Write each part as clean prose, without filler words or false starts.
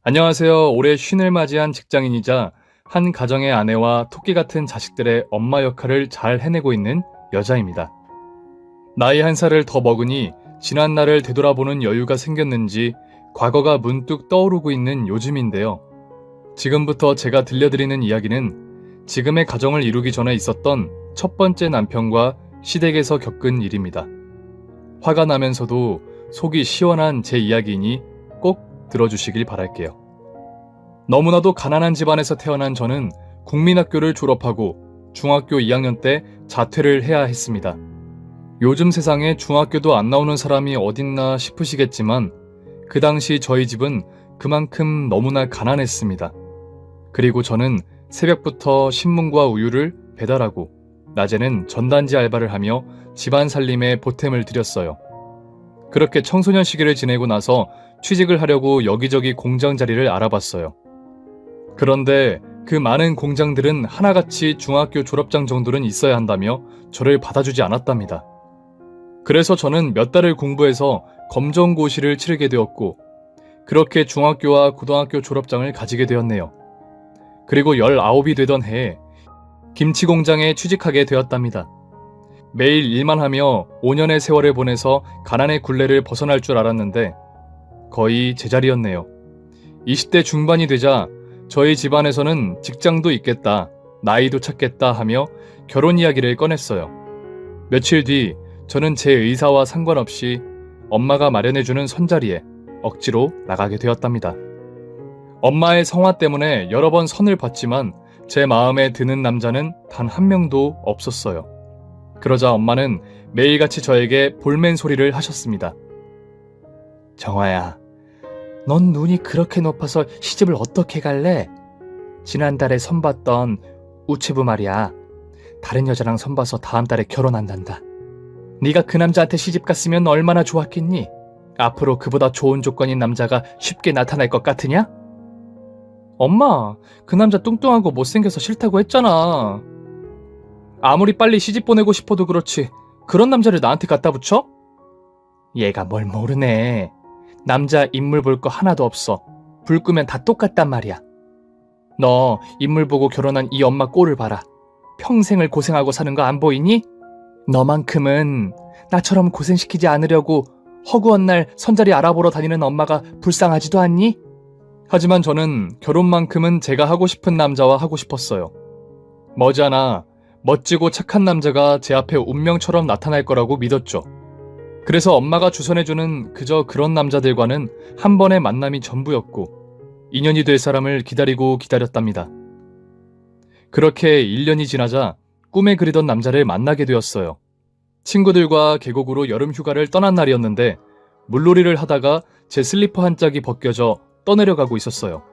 안녕하세요. 올해 쉰을 맞이한 직장인이자 한 가정의 아내와 토끼 같은 자식들의 엄마 역할을 잘 해내고 있는 여자입니다. 나이 한 살을 더 먹으니 지난 날을 되돌아보는 여유가 생겼는지 과거가 문득 떠오르고 있는 요즘인데요. 지금부터 제가 들려드리는 이야기는 지금의 가정을 이루기 전에 있었던 첫 번째 남편과 시댁에서 겪은 일입니다. 화가 나면서도 속이 시원한 제 이야기이니 꼭 들어주시길 바랄게요. 너무나도 가난한 집안에서 태어난 저는 국민학교를 졸업하고 중학교 2학년 때 자퇴를 해야 했습니다. 요즘 세상에 중학교도 안 나오는 사람이 어딨나 싶으시겠지만 그 당시 저희 집은 그만큼 너무나 가난했습니다. 그리고 저는 새벽부터 신문과 우유를 배달하고 낮에는 전단지 알바를 하며 집안 살림에 보탬을 들였어요. 그렇게 청소년 시기를 지내고 나서 취직을 하려고 여기저기 공장 자리를 알아봤어요. 그런데 그 많은 공장들은 하나같이 중학교 졸업장 정도는 있어야 한다며 저를 받아주지 않았답니다. 그래서 저는 몇 달을 공부해서 검정고시를 치르게 되었고 그렇게 중학교와 고등학교 졸업장을 가지게 되었네요. 그리고 19이 되던 해에 김치 공장에 취직하게 되었답니다. 매일 일만 하며 5년의 세월을 보내서 가난의 굴레를 벗어날 줄 알았는데 거의 제자리였네요. 20대 중반이 되자 저희 집안에서는 직장도 있겠다, 나이도 찾겠다 하며 결혼 이야기를 꺼냈어요. 며칠 뒤 저는 제 의사와 상관없이 엄마가 마련해주는 선자리에 억지로 나가게 되었답니다. 엄마의 성화 때문에 여러 번 선을 봤지만 제 마음에 드는 남자는 단 한 명도 없었어요. 그러자 엄마는 매일같이 저에게 볼멘 소리를 하셨습니다. 정화야, 넌 눈이 그렇게 높아서 시집을 어떻게 갈래? 지난달에 선봤던 우체부 말이야. 다른 여자랑 선봐서 다음 달에 결혼한단다. 네가 그 남자한테 시집 갔으면 얼마나 좋았겠니? 앞으로 그보다 좋은 조건인 남자가 쉽게 나타날 것 같으냐? 엄마, 그 남자 뚱뚱하고 못생겨서 싫다고 했잖아. 아무리 빨리 시집 보내고 싶어도 그렇지 그런 남자를 나한테 갖다 붙여? 얘가 뭘 모르네. 남자 인물 볼 거 하나도 없어. 불 끄면 다 똑같단 말이야. 너 인물 보고 결혼한 이 엄마 꼴을 봐라. 평생을 고생하고 사는 거 안 보이니? 너만큼은 나처럼 고생시키지 않으려고 허구한 날 선자리 알아보러 다니는 엄마가 불쌍하지도 않니? 하지만 저는 결혼만큼은 제가 하고 싶은 남자와 하고 싶었어요. 머지않아 멋지고 착한 남자가 제 앞에 운명처럼 나타날 거라고 믿었죠. 그래서 엄마가 주선해주는 그저 그런 남자들과는 한 번의 만남이 전부였고 인연이 될 사람을 기다리고 기다렸답니다. 그렇게 1년이 지나자 꿈에 그리던 남자를 만나게 되었어요. 친구들과 계곡으로 여름 휴가를 떠난 날이었는데 물놀이를 하다가 제 슬리퍼 한 짝이 벗겨져 떠내려가고 있었어요.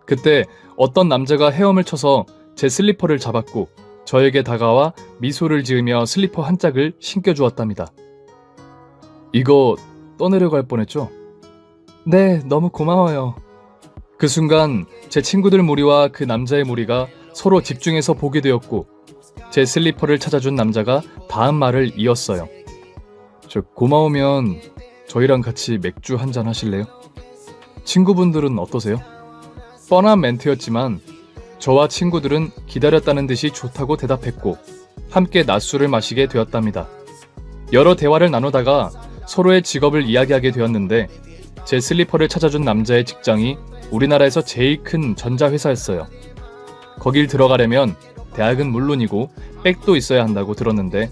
그때 어떤 남자가 헤엄을 쳐서 제 슬리퍼를 잡았고 저에게 다가와 미소를 지으며 슬리퍼 한 짝을 신겨주었답니다. 이거 떠내려갈 뻔했죠? 네, 너무 고마워요. 그 순간 제 친구들 무리와 그 남자의 무리가 서로 집중해서 보게 되었고 제 슬리퍼를 찾아준 남자가 다음 말을 이었어요. 저 고마우면 저희랑 같이 맥주 한잔 하실래요? 친구분들은 어떠세요? 뻔한 멘트였지만 저와 친구들은 기다렸다는 듯이 좋다고 대답했고 함께 낮술을 마시게 되었답니다. 여러 대화를 나누다가 서로의 직업을 이야기하게 되었는데 제 슬리퍼를 찾아준 남자의 직장이 우리나라에서 제일 큰 전자회사였어요. 거길 들어가려면 대학은 물론이고 백도 있어야 한다고 들었는데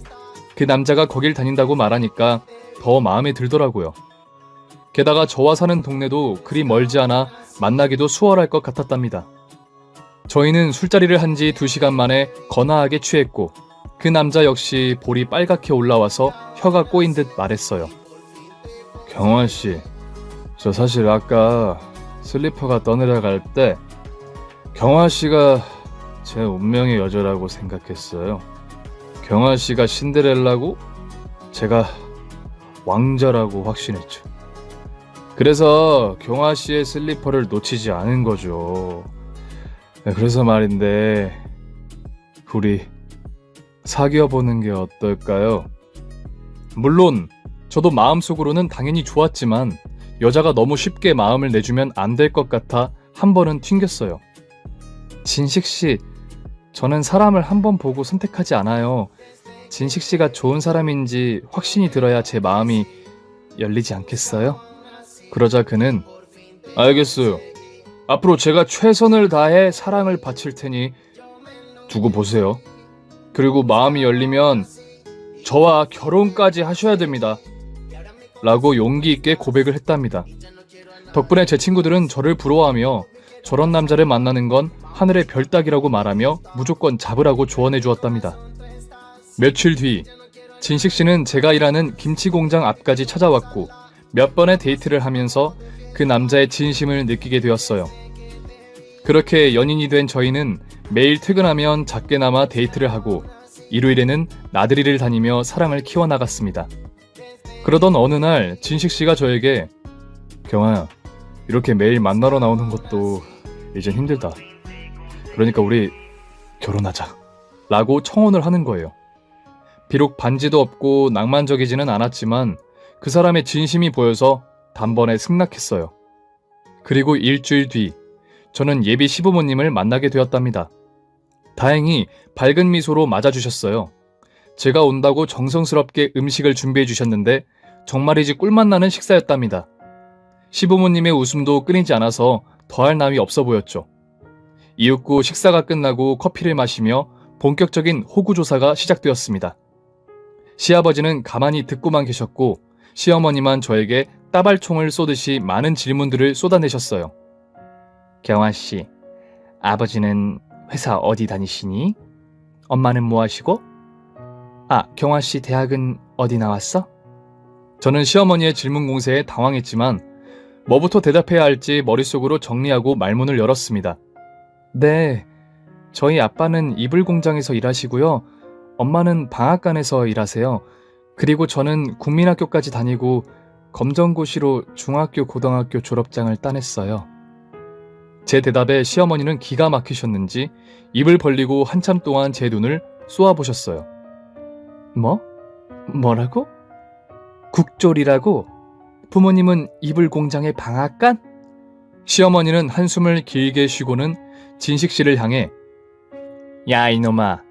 그 남자가 거길 다닌다고 말하니까 더 마음에 들더라고요. 게다가 저와 사는 동네도 그리 멀지 않아 만나기도 수월할 것 같았답니다. 저희는 술자리를 한 지 2시간 만에 거나하게 취했고 그 남자 역시 볼이 빨갛게 올라와서 혀가 꼬인 듯 말했어요. 경화씨, 저 사실 아까 슬리퍼가 떠내려갈 때 경화씨가 제 운명의 여자라고 생각했어요. 경화씨가 신데렐라고 제가 왕자라고 확신했죠. 그래서 경화씨의 슬리퍼를 놓치지 않은 거죠. 그래서 말인데 우리 사귀어보는 게 어떨까요? 물론 저도 마음속으로는 당연히 좋았지만 여자가 너무 쉽게 마음을 내주면 안 될 것 같아 한 번은 튕겼어요. 진식씨, 저는 사람을 한 번 보고 선택하지 않아요. 진식씨가 좋은 사람인지 확신이 들어야 제 마음이 열리지 않겠어요? 그러자 그는 알겠어요. 앞으로 제가 최선을 다해 사랑을 바칠 테니 두고 보세요. 그리고 마음이 열리면 저와 결혼까지 하셔야 됩니다. 라고 용기 있게 고백을 했답니다. 덕분에 제 친구들은 저를 부러워하며 저런 남자를 만나는 건 하늘의 별 따기라고 말하며 무조건 잡으라고 조언해 주었답니다. 며칠 뒤 진식 씨는 제가 일하는 김치 공장 앞까지 찾아왔고 몇 번의 데이트를 하면서 그 남자의 진심을 느끼게 되었어요. 그렇게 연인이 된 저희는 매일 퇴근하면 작게나마 데이트를 하고 일요일에는 나들이를 다니며 사랑을 키워나갔습니다. 그러던 어느 날 진식 씨가 저에게 경아야, 이렇게 매일 만나러 나오는 것도 이젠 힘들다. 그러니까 우리 결혼하자. 라고 청혼을 하는 거예요. 비록 반지도 없고 낭만적이지는 않았지만 그 사람의 진심이 보여서 단번에 승낙했어요. 그리고 일주일 뒤 저는 예비 시부모님을 만나게 되었답니다. 다행히 밝은 미소로 맞아주셨어요. 제가 온다고 정성스럽게 음식을 준비해 주셨는데 정말이지 꿀맛 나는 식사였답니다. 시부모님의 웃음도 끊이지 않아서 더할 나위 없어 보였죠. 이윽고 식사가 끝나고 커피를 마시며 본격적인 호구조사가 시작되었습니다. 시아버지는 가만히 듣고만 계셨고 시어머니만 저에게 따발총을 쏘듯이 많은 질문들을 쏟아내셨어요. 경아씨, 아버지는 회사 어디 다니시니? 엄마는 뭐 하시고? 경아씨 대학은 어디 나왔어? 저는 시어머니의 질문 공세에 당황했지만 뭐부터 대답해야 할지 머릿속으로 정리하고 말문을 열었습니다. 네, 저희 아빠는 이불 공장에서 일하시고요. 엄마는 방앗간에서 일하세요. 그리고 저는 국민학교까지 다니고 검정고시로 중학교, 고등학교 졸업장을 따냈어요. 제 대답에 시어머니는 기가 막히셨는지 입을 벌리고 한참 동안 제 눈을 쏘아보셨어요. 뭐라고? 국졸이라고? 부모님은 이불 공장의 방앗간? 시어머니는 한숨을 길게 쉬고는 진식 씨를 향해 야 이놈아,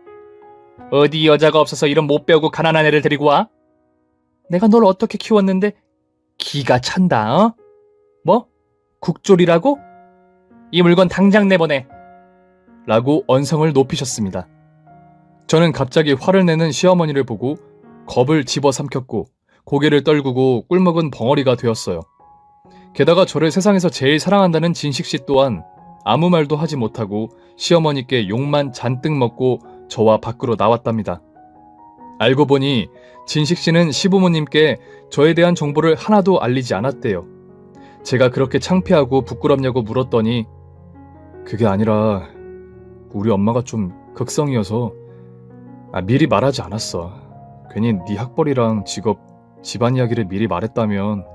어디 여자가 없어서 이런 못 배우고 가난한 애를 데리고 와? 내가 널 어떻게 키웠는데 기가 찬다, 어? 뭐? 국졸이라고? 이 물건 당장 내보내! 라고 언성을 높이셨습니다. 저는 갑자기 화를 내는 시어머니를 보고 겁을 집어삼켰고 고개를 떨구고 꿀먹은 벙어리가 되었어요. 게다가 저를 세상에서 제일 사랑한다는 진식 씨 또한 아무 말도 하지 못하고 시어머니께 욕만 잔뜩 먹고 저와 밖으로 나왔답니다. 알고 보니 진식 씨는 시부모님께 저에 대한 정보를 하나도 알리지 않았대요. 제가 그렇게 창피하고 부끄럽냐고 물었더니 그게 아니라 우리 엄마가 좀 극성이어서 미리 말하지 않았어. 괜히 네 학벌이랑 직업, 집안 이야기를 미리 말했다면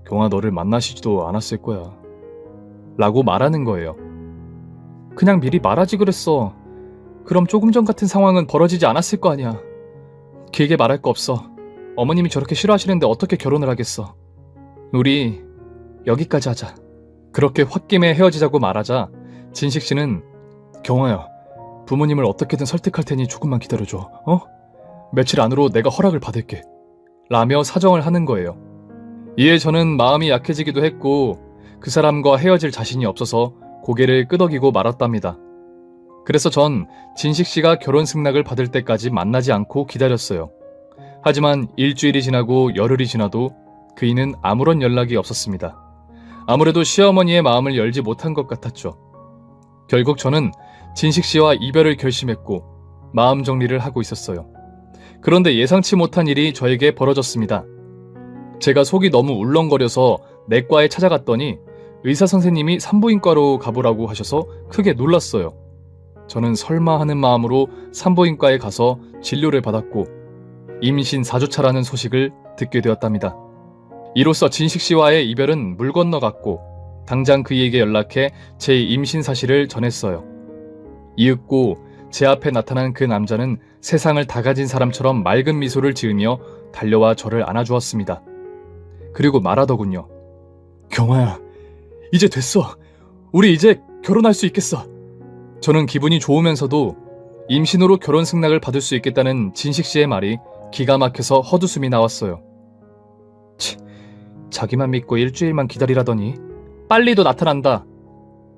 경아 너를 만나시지도 않았을 거야. 라고 말하는 거예요. 그냥 미리 말하지 그랬어. 그럼 조금 전 같은 상황은 벌어지지 않았을 거 아니야. 길게 말할 거 없어. 어머님이 저렇게 싫어하시는데 어떻게 결혼을 하겠어. 우리 여기까지 하자. 그렇게 홧김에 헤어지자고 말하자 진식 씨는 경아야, 부모님을 어떻게든 설득할 테니 조금만 기다려줘. 며칠 안으로 내가 허락을 받을게. 라며 사정을 하는 거예요. 이에 저는 마음이 약해지기도 했고 그 사람과 헤어질 자신이 없어서 고개를 끄덕이고 말았답니다. 그래서 전 진식 씨가 결혼 승낙을 받을 때까지 만나지 않고 기다렸어요. 하지만 일주일이 지나고 열흘이 지나도 그이는 아무런 연락이 없었습니다. 아무래도 시어머니의 마음을 열지 못한 것 같았죠. 결국 저는 진식 씨와 이별을 결심했고 마음 정리를 하고 있었어요. 그런데 예상치 못한 일이 저에게 벌어졌습니다. 제가 속이 너무 울렁거려서 내과에 찾아갔더니 의사 선생님이 산부인과로 가보라고 하셔서 크게 놀랐어요. 저는 설마 하는 마음으로 산부인과에 가서 진료를 받았고 임신 4주차라는 소식을 듣게 되었답니다. 이로써 진식 씨와의 이별은 물 건너갔고 당장 그에게 연락해 제 임신 사실을 전했어요. 이윽고 제 앞에 나타난 그 남자는 세상을 다 가진 사람처럼 맑은 미소를 지으며 달려와 저를 안아주었습니다. 그리고 말하더군요. 경화야, 이제 됐어. 우리 이제 결혼할 수 있겠어. 저는 기분이 좋으면서도 임신으로 결혼 승낙을 받을 수 있겠다는 진식 씨의 말이 기가 막혀서 헛웃음이 나왔어요. 자기만 믿고 일주일만 기다리라더니 빨리도 나타난다.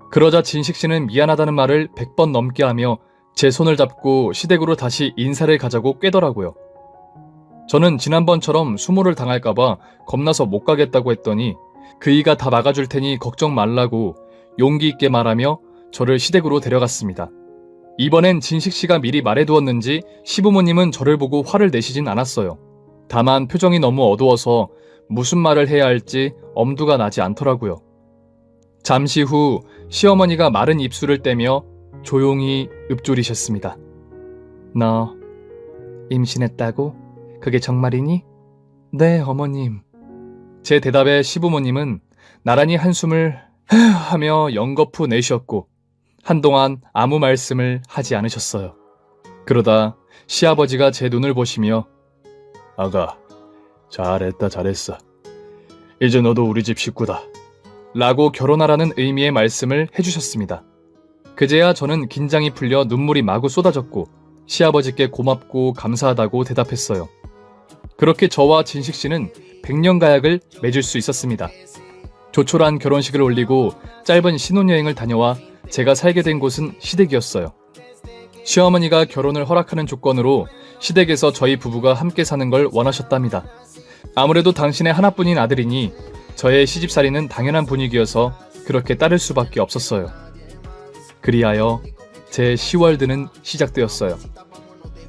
그러자 진식 씨는 미안하다는 말을 100번 넘게 하며 제 손을 잡고 시댁으로 다시 인사를 가자고 꿰더라고요. 저는 지난번처럼 수모를 당할까봐 겁나서 못 가겠다고 했더니 그이가 다 막아줄 테니 걱정 말라고 용기 있게 말하며 저를 시댁으로 데려갔습니다. 이번엔 진식 씨가 미리 말해두었는지 시부모님은 저를 보고 화를 내시진 않았어요. 다만 표정이 너무 어두워서 무슨 말을 해야 할지 엄두가 나지 않더라고요. 잠시 후 시어머니가 마른 입술을 떼며 조용히 읊조리셨습니다. 너 임신했다고? 그게 정말이니? 네, 어머님. 제 대답에 시부모님은 나란히 한숨을 하며 연거푸 내쉬었고 한동안 아무 말씀을 하지 않으셨어요. 그러다 시아버지가 제 눈을 보시며 아가, 잘했어. 이제 너도 우리 집 식구다. 라고 결혼하라는 의미의 말씀을 해주셨습니다. 그제야 저는 긴장이 풀려 눈물이 마구 쏟아졌고 시아버지께 고맙고 감사하다고 대답했어요. 그렇게 저와 진식 씨는 100년 가약을 맺을 수 있었습니다. 조촐한 결혼식을 올리고 짧은 신혼여행을 다녀와 제가 살게 된 곳은 시댁이었어요. 시어머니가 결혼을 허락하는 조건으로 시댁에서 저희 부부가 함께 사는 걸 원하셨답니다. 아무래도 당신의 하나뿐인 아들이니 저의 시집살이는 당연한 분위기여서 그렇게 따를 수밖에 없었어요. 그리하여 제 시월드는 시작되었어요.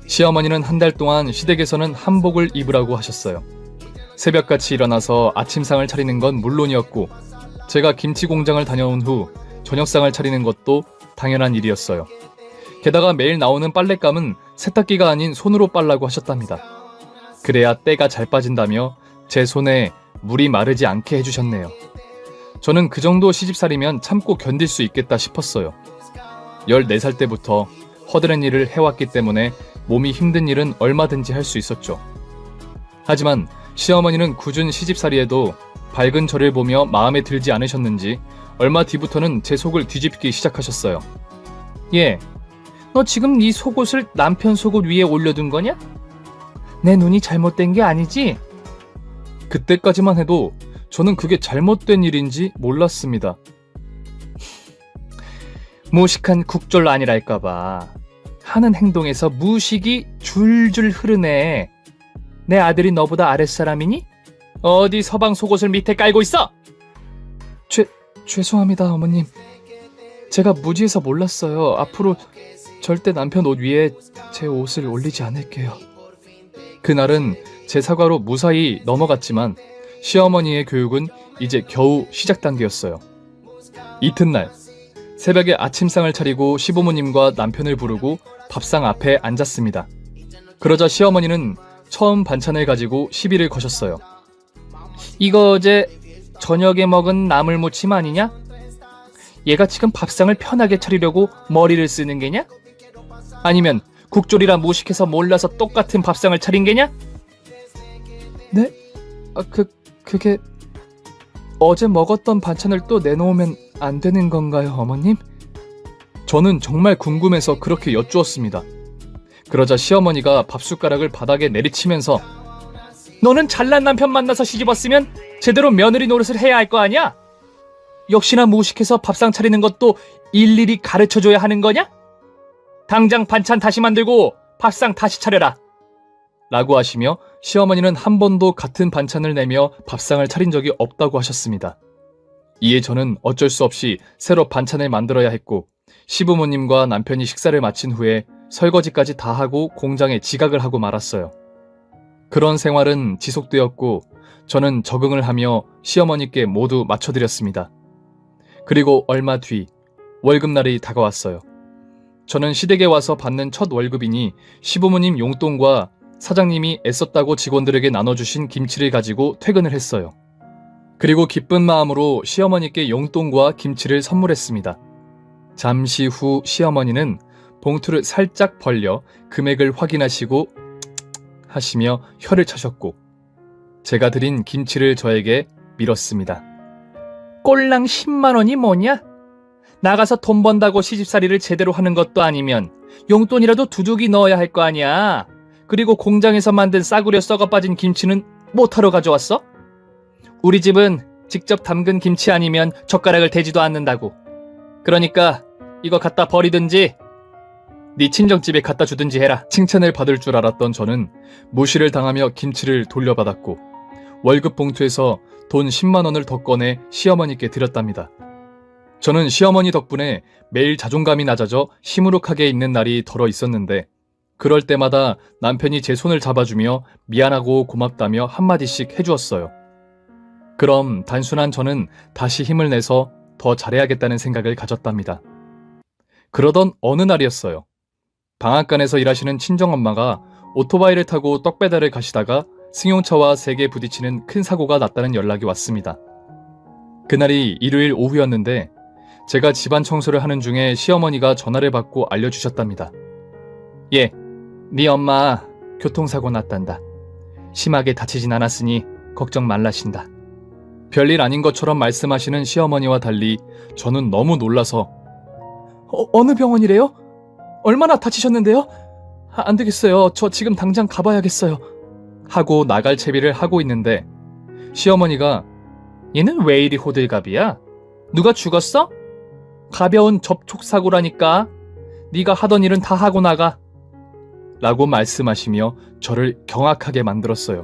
시어머니는 한 달 동안 시댁에서는 한복을 입으라고 하셨어요. 새벽같이 일어나서 아침상을 차리는 건 물론이었고 제가 김치 공장을 다녀온 후 저녁상을 차리는 것도 당연한 일이었어요. 게다가 매일 나오는 빨랫감은 세탁기가 아닌 손으로 빨라고 하셨답니다. 그래야 때가 잘 빠진다며 제 손에 물이 마르지 않게 해주셨네요. 저는 그 정도 시집살이면 참고 견딜 수 있겠다 싶었어요. 14살 때부터 허드렛 일을 해왔기 때문에 몸이 힘든 일은 얼마든지 할 수 있었죠. 하지만 시어머니는 굳은 시집살이에도 밝은 저를 보며 마음에 들지 않으셨는지 얼마 뒤부터는 제 속을 뒤집기 시작하셨어요. 얘, 너 지금 네 속옷을 남편 속옷 위에 올려둔 거냐? 내 눈이 잘못된 게 아니지? 그때까지만 해도 저는 그게 잘못된 일인지 몰랐습니다. 무식한 국졸 아니랄까봐 하는 행동에서 무식이 줄줄 흐르네. 내 아들이 너보다 아랫사람이니? 어디 서방 속옷을 밑에 깔고 있어? 죄송합니다, 어머님. 제가 무지해서 몰랐어요. 앞으로 절대 남편 옷 위에 제 옷을 올리지 않을게요. 그날은 제 사과로 무사히 넘어갔지만 시어머니의 교육은 이제 겨우 시작 단계였어요. 이튿날 새벽에 아침상을 차리고 시부모님과 남편을 부르고 밥상 앞에 앉았습니다. 그러자 시어머니는 처음 반찬을 가지고 시비를 거셨어요. 이거 어제 저녁에 먹은 나물무침 아니냐? 얘가 지금 밥상을 편하게 차리려고 머리를 쓰는 게냐? 아니면 국졸이라 무식해서 몰라서 똑같은 밥상을 차린 게냐? 네? 그게 어제 먹었던 반찬을 또 내놓으면 안 되는 건가요, 어머님? 저는 정말 궁금해서 그렇게 여쭈었습니다. 그러자 시어머니가 밥숟가락을 바닥에 내리치면서 너는 잘난 남편 만나서 시집왔으면 제대로 며느리 노릇을 해야 할 거 아니야? 역시나 무식해서 밥상 차리는 것도 일일이 가르쳐줘야 하는 거냐? 당장 반찬 다시 만들고 밥상 다시 차려라. 라고 하시며 시어머니는 한 번도 같은 반찬을 내며 밥상을 차린 적이 없다고 하셨습니다. 이에 저는 어쩔 수 없이 새로 반찬을 만들어야 했고 시부모님과 남편이 식사를 마친 후에 설거지까지 다 하고 공장에 지각을 하고 말았어요. 그런 생활은 지속되었고 저는 적응을 하며 시어머니께 모두 맞춰드렸습니다. 그리고 얼마 뒤 월급날이 다가왔어요. 저는 시댁에 와서 받는 첫 월급이니 시부모님 용돈과 사장님이 애썼다고 직원들에게 나눠주신 김치를 가지고 퇴근을 했어요. 그리고 기쁜 마음으로 시어머니께 용돈과 김치를 선물했습니다. 잠시 후 시어머니는 봉투를 살짝 벌려 금액을 확인하시고 하시며 혀를 차셨고 제가 드린 김치를 저에게 밀었습니다. 꼴랑 10만 원이 뭐냐? 나가서 돈 번다고 시집살이를 제대로 하는 것도 아니면 용돈이라도 두둑이 넣어야 할 거 아니야. 그리고 공장에서 만든 싸구려 썩어 빠진 김치는 못하러 가져왔어? 우리 집은 직접 담근 김치 아니면 젓가락을 대지도 않는다고. 그러니까 이거 갖다 버리든지 네 친정집에 갖다 주든지 해라. 칭찬을 받을 줄 알았던 저는 무시를 당하며 김치를 돌려받았고 월급 봉투에서 돈 10만 원을 더 꺼내 시어머니께 드렸답니다. 저는 시어머니 덕분에 매일 자존감이 낮아져 시무룩하게 있는 날이 덜어 있었는데 그럴 때마다 남편이 제 손을 잡아주며 미안하고 고맙다며 한마디씩 해주었어요. 그럼 단순한 저는 다시 힘을 내서 더 잘해야겠다는 생각을 가졌답니다. 그러던 어느 날이었어요. 방앗간에서 일하시는 친정엄마가 오토바이를 타고 떡 배달을 가시다가 승용차와 세게 부딪히는 큰 사고가 났다는 연락이 왔습니다. 그날이 일요일 오후였는데 제가 집안 청소를 하는 중에 시어머니가 전화를 받고 알려주셨답니다. 예, 네 엄마 교통사고 났단다. 심하게 다치진 않았으니 걱정 말라신다. 별일 아닌 것처럼 말씀하시는 시어머니와 달리 저는 너무 놀라서 어느 병원이래요? 얼마나 다치셨는데요? 안 되겠어요. 저 지금 당장 가봐야겠어요. 하고 나갈 채비를 하고 있는데 시어머니가 얘는 왜 이리 호들갑이야? 누가 죽었어? 가벼운 접촉사고라니까. 네가 하던 일은 다 하고 나가. 라고 말씀하시며 저를 경악하게 만들었어요.